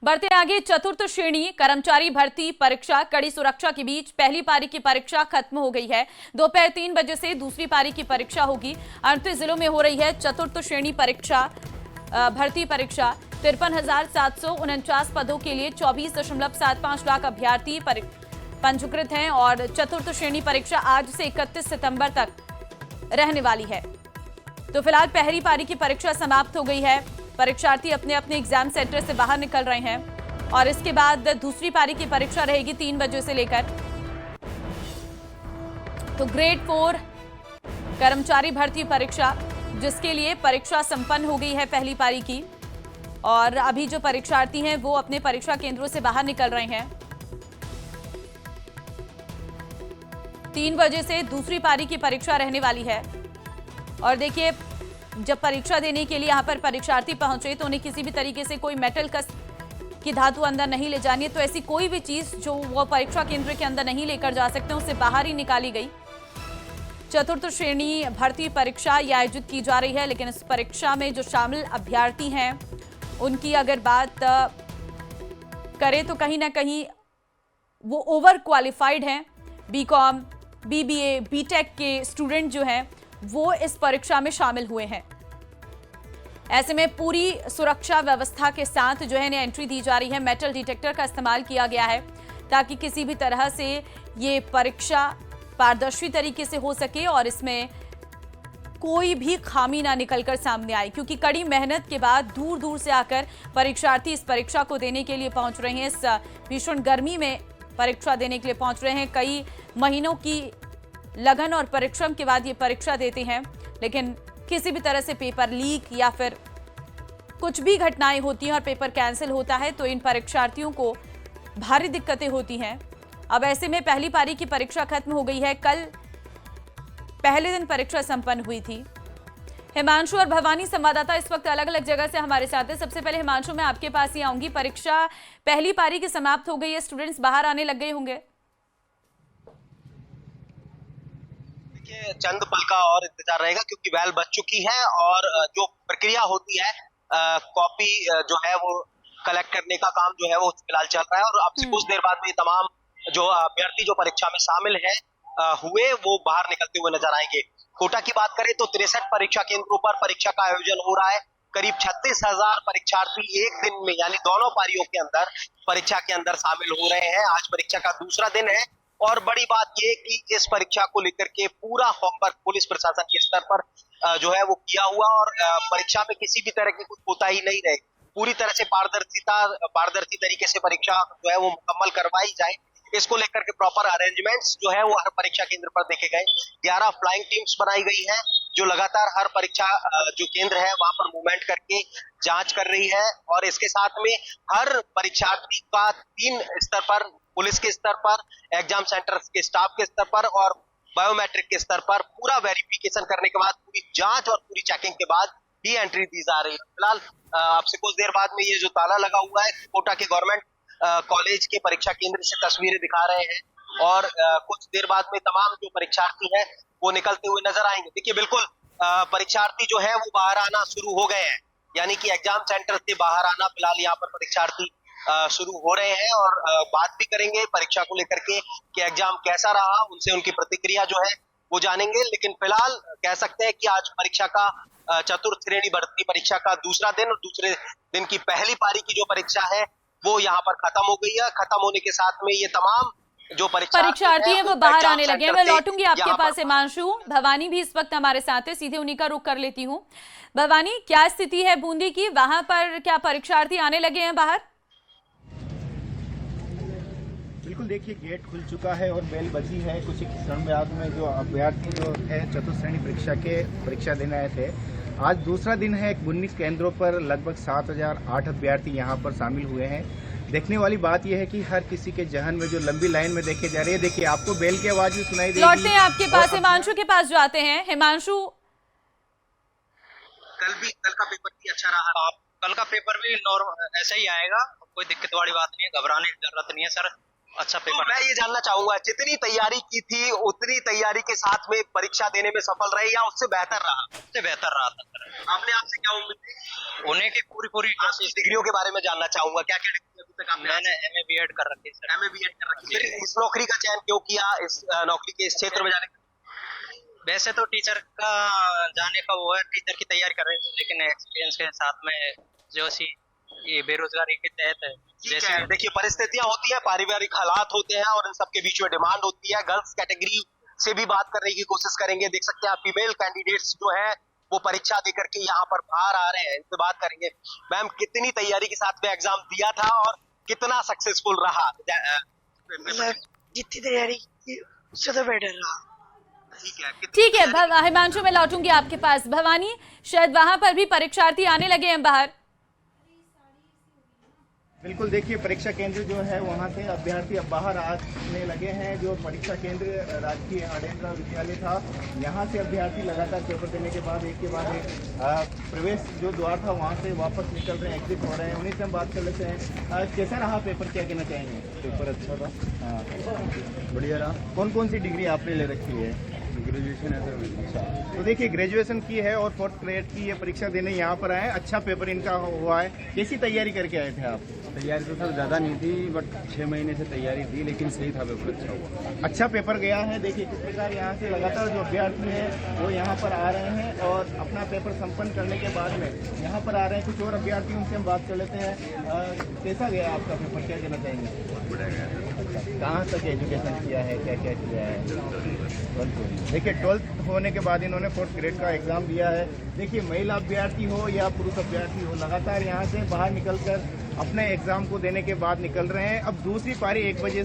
बढ़ते आगे, चतुर्थ श्रेणी कर्मचारी भर्ती परीक्षा कड़ी सुरक्षा के बीच पहली पारी की परीक्षा खत्म हो गई है। दोपहर 3 बजे से दूसरी पारी की परीक्षा होगी। 38 जिलों में हो रही है चतुर्थ श्रेणी परीक्षा भर्ती परीक्षा। 53,749 पदों के लिए 24.75 लाख अभ्यर्थी पंजीकृत हैं और चतुर्थ श्रेणी परीक्षा आज से 31 सितंबर तक रहने वाली है। तो फिलहाल पहली पारी की परीक्षा समाप्त हो गई है। परीक्षार्थी अपने अपने एग्जाम सेंटर से बाहर निकल रहे हैं और इसके बाद दूसरी पारी की परीक्षा रहेगी 3 बजे से लेकर। तो ग्रेड 4 कर्मचारी भर्ती परीक्षा, जिसके लिए परीक्षा संपन्न हो गई है पहली पारी की, और अभी जो परीक्षार्थी हैं वो अपने परीक्षा केंद्रों से बाहर निकल रहे हैं। 3 बजे से दूसरी पारी की परीक्षा रहने वाली है। और देखिए, जब परीक्षा देने के लिए यहाँ पर परीक्षार्थी पहुंचे तो उन्हें किसी भी तरीके से कोई मेटल की धातु अंदर नहीं ले जानी है। तो ऐसी कोई भी चीज जो वो परीक्षा केंद्र के अंदर नहीं लेकर जा सकते, उसे बाहर ही निकाली गई। चतुर्थ श्रेणी भर्ती परीक्षा ये आयोजित की जा रही है, लेकिन इस परीक्षा में जो शामिल अभ्यर्थी हैं उनकी अगर बात करें तो कहीं ना कहीं वो ओवर क्वालिफाइड हैं। बीकॉम, बीबीए, बीटेक के स्टूडेंट जो हैं वो इस परीक्षा में शामिल हुए हैं। ऐसे में पूरी सुरक्षा व्यवस्था के साथ जो है इन्हें एंट्री दी जा रही है। मेटल डिटेक्टर का इस्तेमाल किया गया है ताकि किसी भी तरह से ये परीक्षा पारदर्शी तरीके से हो सके और इसमें कोई भी खामी ना निकलकर सामने आए, क्योंकि कड़ी मेहनत के बाद दूर दूर से आकर परीक्षार्थी इस परीक्षा को देने के लिए पहुंच रहे हैं। इस भीषण गर्मी में परीक्षा देने के लिए पहुंच रहे हैं। कई महीनों की लगन और परिश्रम के बाद ये परीक्षा देते हैं, लेकिन किसी भी तरह से पेपर लीक या फिर कुछ भी घटनाएं होती हैं और पेपर कैंसिल होता है तो इन परीक्षार्थियों को भारी दिक्कतें होती हैं। अब ऐसे में पहली पारी की परीक्षा खत्म हो गई है। कल पहले दिन परीक्षा संपन्न हुई थी। हिमांशु और भवानी संवाददाता इस वक्त अलग अलग जगह से हमारे साथ है। सबसे पहले हिमांशु, मैं आपके पास ही आऊंगी। परीक्षा पहली पारी की समाप्त हो गई है, स्टूडेंट्स बाहर आने लग गए होंगे। चंद पल का और इंतजार रहेगा क्योंकि बैल बज चुकी है और जो प्रक्रिया होती है कॉपी जो है वो कलेक्ट करने का काम जो है वो फिलहाल चल रहा है और अब से कुछ देर बाद में तमाम जो अभ्यर्थी जो परीक्षा में शामिल है हुए वो बाहर निकलते हुए नजर आएंगे। कोटा की बात करें तो 63 परीक्षा केंद्रों पर परीक्षा का आयोजन हो रहा है। करीब 36,000 परीक्षार्थी एक दिन में यानी दोनों पारियों के अंदर परीक्षा के अंदर शामिल हो रहे हैं। आज परीक्षा का दूसरा दिन है और बड़ी बात यह कि इस परीक्षा को लेकर के पूरा होमवर्क पुलिस प्रशासन के स्तर पर जो है वो किया हुआ और परीक्षा में किसी भी तरह की कुछ कोताही नहीं रहे। पूरी तरह से पारदर्शी तरीके से परीक्षा जो है वो मुकम्मल करवाई जाए, इसको लेकर के प्रॉपर अरेंजमेंट्स जो है वो हर परीक्षा केंद्र पर देखे गए। 11 फ्लाइंग टीम्स बनाई गई है जो लगातार हर परीक्षा जो केंद्र है वहां पर मूवमेंट करके जांच कर रही है और इसके साथ में हर परीक्षार्थी का 3 स्तर पर, पुलिस के स्तर पर, एग्जाम सेंटर के स्टाफ के स्तर पर और बायोमेट्रिक के स्तर पर पूरा वेरिफिकेशन करने के बाद, पूरी जांच और पूरी चेकिंग के बाद ही एंट्री दी जा रही है। फिलहाल आपसे कुछ देर बाद में ये जो ताला लगा हुआ है कोटा के गवर्नमेंट कॉलेज के परीक्षा केंद्र से तस्वीरें दिखा रहे हैं और कुछ देर बाद में तमाम जो परीक्षार्थी हैं वो निकलते हुए नजर आएंगे। देखिए, बिल्कुल परीक्षार्थी जो है वो बाहर आना शुरू हो गए हैं, यानी कि एग्जाम सेंटर से बाहर आना फिलहाल यहाँ पर परीक्षार्थी शुरू हो रहे हैं और बात भी करेंगे परीक्षा को लेकर के कि एग्जाम कैसा रहा, उनसे उनकी प्रतिक्रिया जो है वो जानेंगे। लेकिन फिलहाल कह सकते हैं कि आज परीक्षा का चतुर्थ श्रेणी भर्ती परीक्षा का दूसरा दिन और दूसरे दिन की पहली पारी की जो परीक्षा है वो यहाँ पर खत्म हो गई है। खत्म होने के साथ में ये तमाम जो परीक्षार्थी हैं वो बाहर आने लगे हैं। मैं लौटूंगी आपके पास हिमांशु। भवानी भी इस वक्त हमारे साथ है, सीधे उन्हीं का रुख कर लेती हूँ। भवानी, क्या स्थिति है बूंदी की? वहां पर क्या परीक्षार्थी आने लगे हैं बाहर? बिल्कुल, देखिए गेट खुल चुका है और बेल बजी है। कुछ ही क्षण बाद में जो अभ्यर्थी जो है चतुर्थ श्रेणी परीक्षा देने आए थे, आज दूसरा दिन है। 19 केंद्रों पर लगभग 7,008 अभ्यर्थी यहाँ पर शामिल हुए हैं। देखने वाली बात यह है कि हर किसी के जहन में जो लंबी लाइन में देखे जा रही है, देखिए आपको बेल की आवाज भी सुनाई देगी। लौटते हैं आपके पास, हिमांशु के पास जाते हैं। हिमांशु, कल का पेपर भी अच्छा रहा। कल का पेपर भी नॉर्मल ऐसा ही आएगा, कोई दिक्कत वाली बात नहीं है, घबराने की जरूरत नहीं है सर। अच्छा पेपर। तो मैं ये जानना चाहूंगा, जितनी तैयारी की थी उतनी तैयारी के साथ में परीक्षा देने में सफल रहे या उससे बेहतर रहा? उससे बेहतर रहा था सर। आपने आपसे क्या उम्मीद थी? होने की पूरी आपकी डिग्रियों के बारे में जानना चाहूंगा, क्या क्या तक आपने? मैंने MA B.Ed कर रखी है सर। MA B.Ed कर रखी है। फिर इस नौकरी का चयन क्यों किया, इस नौकरी के इस क्षेत्र में जाने का? वैसे तो टीचर का जाने का वो है, टीचर की तैयारी कर रहे थे, लेकिन एक्सपीरियंस के साथ में जो सी ये बेरोजगारी के तहत है, जैसे देखिए परिस्थितियां होती है, पारिवारिक हालात होते हैं और इन सबके बीच में डिमांड होती है। गर्ल्स कैटेगरी से भी बात करने की कोशिश करेंगे। देख सकते हैं आप फीमेल कैंडिडेट्स जो है वो परीक्षा देकर के यहाँ पर बाहर आ रहे हैं, इनसे बात करेंगे। मैम कितनी तैयारी के साथ में एग्जाम दिया था और कितना सक्सेसफुल रहा? जितनी तैयारी की उससे तो बेटर रहा। ठीक है हिमांशु, मैं लौटूंगी आपके पास। भवानी, शायद वहां पर भी परीक्षार्थी आने लगे हैं बाहर। बिल्कुल, देखिए परीक्षा केंद्र जो है वहाँ से अभ्यर्थी अब बाहर आने लगे हैं। जो परीक्षा केंद्र राजकीय आडेन्द्र विद्यालय था, यहाँ से अभ्यर्थी लगातार पेपर देने के बाद एक के बाद एक प्रवेश जो द्वार था वहाँ से वापस निकल रहे हैं, एग्जिट हो रहे हैं। उन्हीं से हम बात कर लेते हैं। कैसा रहा पेपर, क्या कहना चाहेंगे? पेपर अच्छा था। हाँ, बढ़िया रहा। कौन कौन सी डिग्री आपने ले रखी है? ग्रेजुएशन है सर। अच्छा, तो देखिए ग्रेजुएशन की है और 4th ग्रेड की ये परीक्षा देने यहाँ पर आए हैं। अच्छा पेपर इनका हुआ है। कैसी तैयारी करके आए थे आप? तैयारी तो सर ज़्यादा नहीं थी, बट 6 महीने से तैयारी थी, लेकिन सही था, पेपर अच्छा हुआ। अच्छा पेपर गया है। देखिए किस प्रकार यहाँ से लगातार जो अभ्यर्थी हैं वो यहाँ पर आ रहे हैं और अपना पेपर संपन्न करने के बाद में यहाँ पर आ रहे हैं। कुछ और अभ्यर्थी, उनसे हम बात कर लेते हैं। कैसा गया आपका पेपर, क्या कहना चाहेंगे? बढ़िया गया। कहाँ तक एजुकेशन किया है, क्या क्या किया है? 12th। देखिए 12th होने के बाद इन्होंने 4th ग्रेड का एग्जाम दिया है। देखिए महिला अभ्यर्थी हो या पुरुष अभ्यर्थी हो, लगातार यहाँ से बाहर निकलकर अपने एग्जाम को देने के बाद निकल रहे हैं। अब दूसरी पारी 1 बजे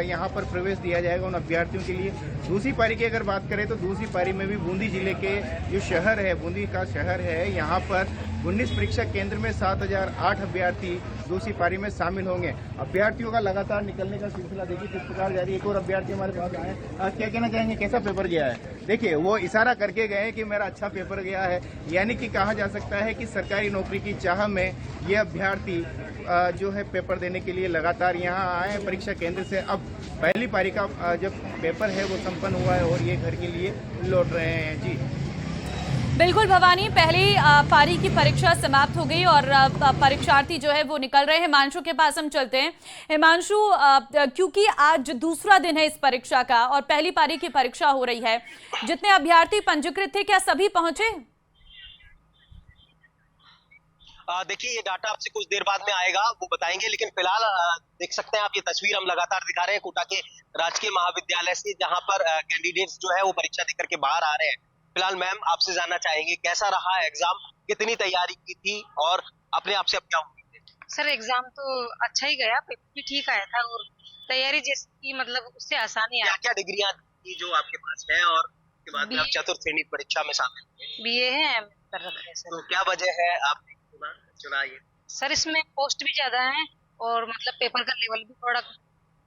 यहाँ पर प्रवेश दिया जाएगा उन अभ्यर्थियों के लिए। दूसरी पारी की अगर बात करें तो दूसरी पारी में भी बूंदी जिले के जो शहर है, बूंदी का शहर है, यहाँ पर 19 परीक्षा केंद्र में 7008 अभ्यर्थी दूसरी पारी में शामिल होंगे। अभ्यर्थियों का लगातार निकलने का सिलसिला देखिए किस प्रकार जारी। एक और अभ्यर्थी हमारे पास आए, क्या कहना चाहेंगे, कैसा पेपर गया है? देखिए वो इशारा करके गए कि मेरा अच्छा पेपर गया है, यानी कि कहा जा सकता है कि सरकारी नौकरी की चाह में ये अभ्यर्थी जो है पेपर देने के लिए लगातार यहाँ आए हैं परीक्षा केंद्र से। अब पहली पारी का जब पेपर है वो संपन्न हुआ है और ये घर के लिए लौट रहे हैं। जी बिल्कुल भवानी, पहली पारी की परीक्षा समाप्त हो गई और परीक्षार्थी जो है वो निकल रहे हैं। हिमांशु के पास हम चलते हैं। हिमांशु, क्योंकि आज दूसरा दिन है इस परीक्षा का और पहली पारी की परीक्षा हो रही है, जितने अभ्यर्थी पंजीकृत थे क्या सभी पहुंचे? देखिए ये डाटा आपसे कुछ देर बाद में आएगा, वो बताएंगे। लेकिन फिलहाल देख सकते हैं आप, ये तस्वीर हम लगातार दिखा रहे हैं कोटा के राजकीय महाविद्यालय से, जहां पर कैंडिडेट्स जो है वो परीक्षा देकर के बाहर आ रहे हैं। फिलहाल मैम आपसे जानना चाहेंगे कैसा रहा एग्जाम, कितनी तैयारी की थी और अपने आप से अब क्या उम्मीद है? सर एग्जाम तो अच्छा ही गया, पेपर भी ठीक आया था और तैयारी जैसी मतलब उससे आसानी क्या आई। क्या डिग्रियां थी जो आपके पास है और उसके बाद में आप चतुर्थ श्रेणी परीक्षा में शामिल हुए? BA है, MA कर रखा है सर। तो क्या वजह है आपने चुना ये? सर इसमें पोस्ट भी ज्यादा है और मतलब पेपर का लेवल भी थोड़ा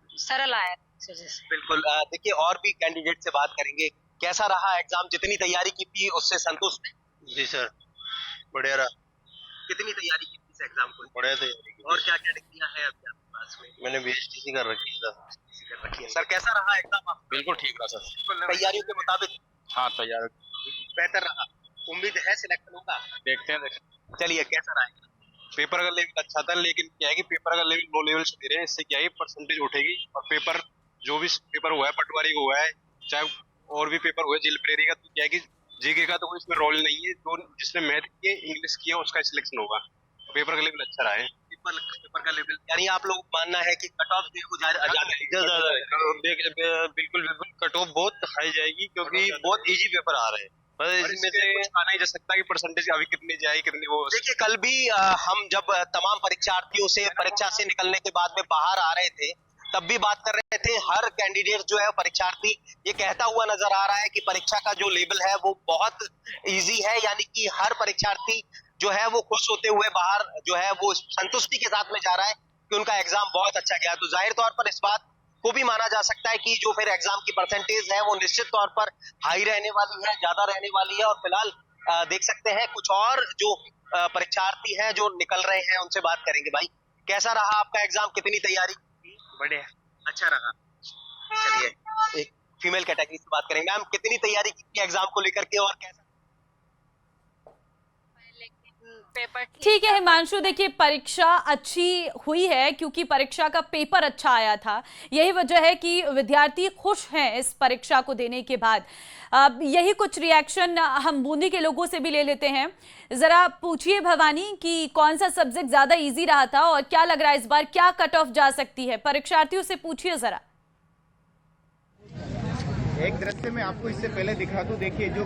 सरल आया इस वजह से। बिल्कुल, देखिए और भी कैंडिडेट से बात करेंगे। कैसा रहा एग्जाम, जितनी तैयारी की थी उससे संतुष्ट? जी सर, बढ़िया रहा। कितनी तैयारी की थी इस एग्जाम को? बढ़िया तैयारी की। और क्या क्या डिग्रियां हैं अभी आपके पास में? मैंने BSTC कर रखी है सर। सर कैसा रहा एग्जाम आपका? बिल्कुल ठीक रहा सर। तैयारियों के मुताबिक हाँ तैयार। बेहतर रहा? उम्मीद है सिलेक्शन होगा? देखते हैं। चलिए कैसा रहा? पेपर का लेवल अच्छा था, लेकिन क्या है कि पेपर का लेवल लो लेवल से दे रहे हैं, इससे क्या है परसेंटेज उठेगी। और पेपर जो भी पेपर हुआ है, पटवारी का हुआ है, चाहे और भी पेपर हुआ है जिल प्रेरी का, तो क्या है कि जीके का तो कोई इसमें रोल नहीं है। जो जिसने मैथ किए, इंग्लिश किया, उसका सिलेक्शन होगा। पेपर का लेवल अच्छा रहा है। पेपर का लेवल यानी आप लोग मानना है कि कट ऑफ बिल्कुल कट ऑफ बहुत हाई जाएगी, क्योंकि बहुत इजी पेपर आ रहे हैं। बस इसमें से आना ही जा सकता है कि परसेंटेज अभी कितनी जाए, कितनी वो। देखिए कल भी हम जब तमाम परीक्षार्थियों से परीक्षा से निकलने के बाद में बाहर आ रहे थे, तब भी बात कर रहे थे। हर कैंडिडेट जो है परीक्षार्थी ये कहता हुआ नजर आ रहा है कि परीक्षा का जो लेवल है वो बहुत इजी है, यानी कि हर परीक्षार्थी जो है वो खुश होते हुए बाहर जो है वो संतुष्टि के साथ में जा रहा है कि उनका एग्जाम बहुत अच्छा गया। तो जाहिर तौर पर इस बात को भी माना जा सकता है कि जो फिर एग्जाम की परसेंटेज है वो निश्चित तौर पर हाई रहने वाली है, ज्यादा रहने वाली है। और फिलहाल देख सकते हैं कुछ और जो परीक्षार्थी हैं जो निकल रहे हैं, उनसे बात करेंगे। भाई कैसा रहा आपका एग्जाम, कितनी तैयारी? बढ़िया, अच्छा रहा। चलिए एक फीमेल कैटेगरी से बात करेंगे। मैम कितनी तैयारी की एग्जाम को लेकर के और कैसा? पेपर ठीक है हिमांशु, देखिए परीक्षा अच्छी हुई है क्योंकि परीक्षा का पेपर अच्छा आया था। यही वजह है कि विद्यार्थी खुश हैं इस परीक्षा को देने के बाद। अब यही कुछ रिएक्शन हम बूंदी के लोगों से भी ले लेते हैं। जरा पूछिए भवानी कि कौन सा सब्जेक्ट ज्यादा इजी रहा था और क्या लग रहा है इस बार क्या कट ऑफ जा सकती है, परीक्षार्थियों से पूछिए जरा। एक दृश्य में आपको इससे पहले दिखा दूं, देखिए जो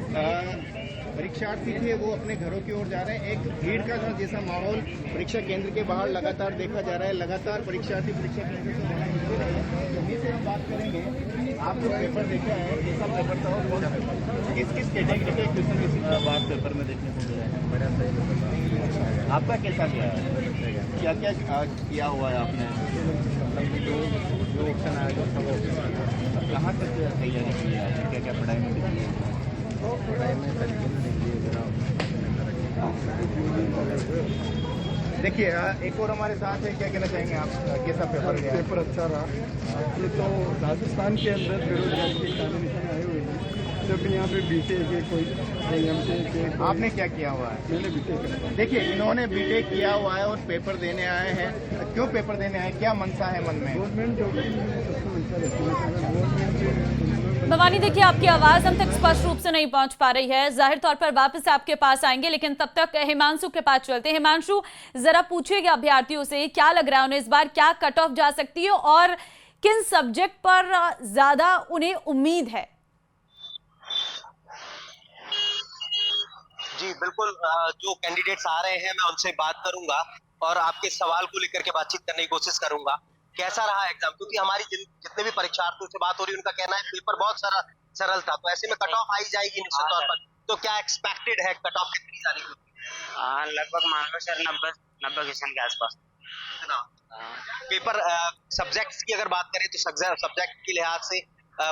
परीक्षार्थी थे वो अपने घरों की ओर जा रहे हैं। एक भीड़ का जैसा माहौल परीक्षा केंद्र के बाहर लगातार देखा जा रहा है। लगातार परीक्षार्थी परीक्षा केंद्र से जाने निकल रहे हैं। तो से हम बात करेंगे, आप जो पेपर देखा है कैसा पेपर था और कौन सा पेपर, किस किस कैटेगरी के क्वेश्चन इस बार पेपर में देखने को मिला है? बड़ा सही पेपर आपका कैसा गया है? क्या क्या किया हुआ है आपने? जो ऑप्शन आया कहाँ तक तैयारी की है? क्या क्या पढ़ाई में की है? पढ़ाई में देखिए एक और हमारे साथ है, क्या कहना चाहेंगे आप, कैसा पेपर गया? पेपर अच्छा रहा। ये तो राजस्थान के अंदर बेरोजगारी के एग्जामिनेशन आए हुए हैं, जब यहाँ पे बीटेक के कोई एमटेक। आपने क्या किया हुआ है? मैंने बीटेक। देखिए इन्होंने बीटेक किया हुआ है और पेपर देने आए हैं। क्यों पेपर देने आए, क्या मनसा है मन में? गवर्नमेंट जॉब की सबसे मनसा रहती है। गवर्नमेंट भवानी देखिए आपकी आवाज हम तक स्पष्ट रूप से नहीं पहुंच पा रही है, जाहिर तौर पर वापस आपके पास आएंगे, लेकिन तब तक हिमांशु के पास चलते हैं। हिमांशु जरा पूछिएगा अभ्यर्थियों से क्या लग रहा है उन्हें इस बार क्या कट ऑफ जा सकती है और किन सब्जेक्ट पर ज्यादा उन्हें उम्मीद है? जी बिल्कुल, जो कैंडिडेट्स आ रहे हैं मैं उनसे बात करूंगा और आपके सवाल को लेकर के बातचीत करने की कोशिश करूंगा। कैसा रहा एग्जाम, क्योंकि हमारी जितने भी परीक्षार्थियों से बात हो रही है उनका कहना है पेपर बहुत सरल था, तो ऐसे में कट ऑफ आई जाएगी निश्चित तौर पर। तो क्या एक्सपेक्टेड है, कट ऑफ कितनी जाने की? लगभग मान लो सर 90 क्वेश्चन के आसपास। पेपर सब्जेक्ट्स की अगर बात करें तो सब्जेक्ट के लिहाज से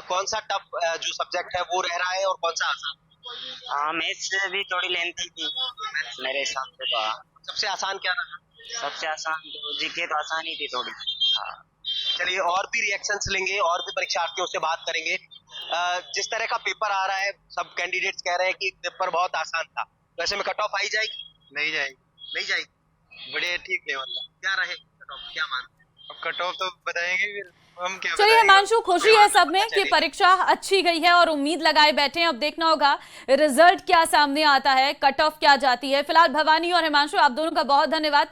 कौन सा टफ जो सब्जेक्ट है वो रह रहा है और कौन सा आसान? मैथ्स भी थोड़ी लेंथी थी मेरे हिसाब से। तो सबसे आसान क्या रहा? सबसे आसान तो जीके तो आसान ही थी थोड़ी। चलिए और भी रिएक्शंस लेंगे और भी परीक्षार्थियों से बात करेंगे। जिस तरह का पेपर आ रहा है सब कैंडिडेट्स कह रहे हैं कि पेपर बहुत आसान था, तो ऐसे में कट ऑफ आई जाएगी? नहीं जाएगी। नहीं जाएगी, बड़े ठीक नहीं मतलब क्या रहे कट ऑफ, क्या मानते हैं? अब कट ऑफ तो बताएंगे फिर हम क्या चलिए बताएंगे? हिमांशु, खुशी है सब में कि परीक्षा अच्छी गई है और उम्मीद लगाए बैठे हैं। अब देखना होगा रिजल्ट क्या सामने आता है, कट ऑफ क्या जाती है। फिलहाल भवानी और हिमांशु आप दोनों का बहुत धन्यवाद।